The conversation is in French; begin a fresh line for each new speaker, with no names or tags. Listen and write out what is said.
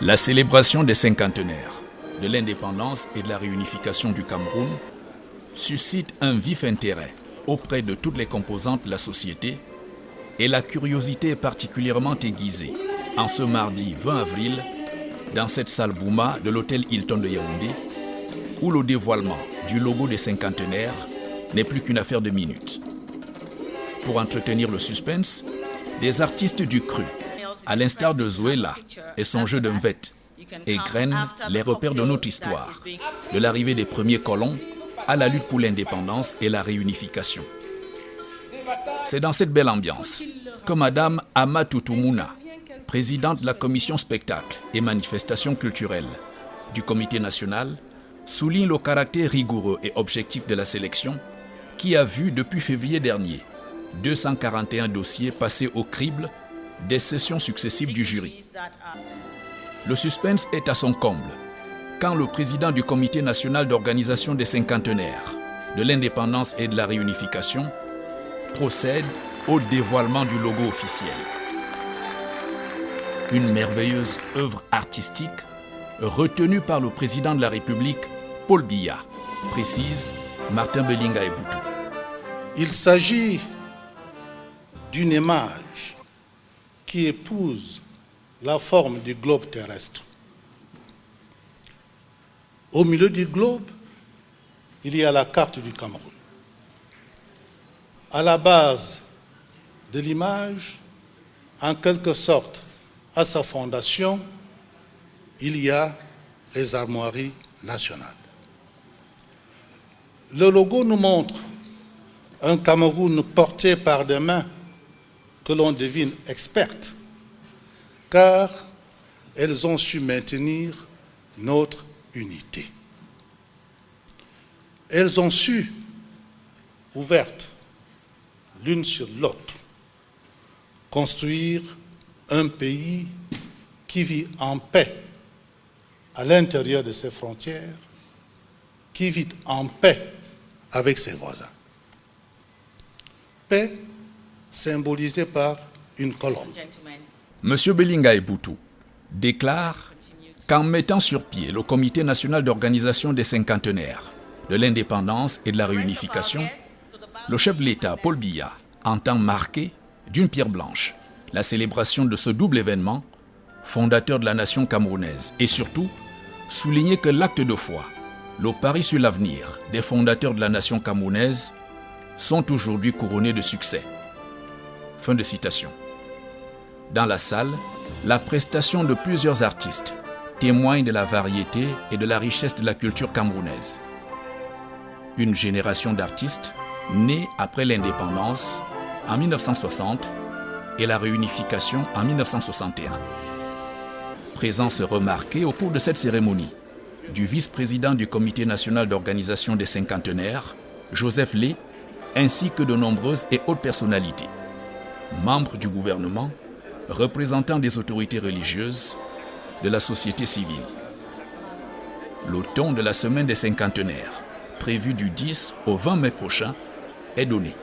La célébration des cinquantenaires de l'indépendance et de la réunification du Cameroun suscite un vif intérêt auprès de toutes les composantes de la société et la curiosité est particulièrement aiguisée en ce mardi 20 avril dans cette salle Bouma de l'hôtel Hilton de Yaoundé où le dévoilement du logo des cinquantenaires n'est plus qu'une affaire de minutes. Pour entretenir le suspense, des artistes du cru, à l'instar de Zoéla et son jeu de mvette, égrènent les repères de notre histoire, de l'arrivée des premiers colons à la lutte pour l'indépendance et la réunification. C'est dans cette belle ambiance que Madame Amatou Toumouna, présidente de la commission spectacle et manifestations culturelles du Comité national, souligne le caractère rigoureux et objectif de la sélection qui a vu depuis février dernier 241 dossiers passés au crible des sessions successives du jury. Le suspense est à son comble quand le président du Comité national d'organisation des cinquantenaires, de l'indépendance et de la réunification procède au dévoilement du logo officiel. Une merveilleuse œuvre artistique retenue par le président de la République, Paul Biya, précise Martin Belinga Eboutou.
Il s'agit d'une image qui épouse la forme du globe terrestre. Au milieu du globe, il y a la carte du Cameroun. À la base de l'image, en quelque sorte, à sa fondation, il y a les armoiries nationales. Le logo nous montre un Cameroun porté par des mains que l'on devine expertes, car elles ont su maintenir notre unité. Elles ont su, ouvertes l'une sur l'autre, construire un pays qui vit en paix à l'intérieur de ses frontières, qui vit en paix avec ses voisins. Paix symbolisée par une colombe.
Monsieur Belinga Eboutou déclare qu'en mettant sur pied le Comité national d'organisation des cinquantenaires, de l'indépendance et de la réunification, le chef de l'État, Paul Biya, entend marquer d'une pierre blanche la célébration de ce double événement, fondateur de la nation camerounaise, et surtout souligner que l'acte de foi, le pari sur l'avenir des fondateurs de la nation camerounaise sont aujourd'hui couronnés de succès. Fin de citation. Dans la salle, la prestation de plusieurs artistes témoigne de la variété et de la richesse de la culture camerounaise. Une génération d'artistes nés après l'indépendance en 1960 et la réunification en 1961. Présence remarquée au cours de cette cérémonie du vice-président du Comité national d'organisation des cinquantenaires, Joseph Lé, ainsi que de nombreuses et hautes personnalités, membres du gouvernement, représentants des autorités religieuses, de la société civile. Le ton de la semaine des cinquantenaires, prévu du 10 au 20 mai prochain, est donné.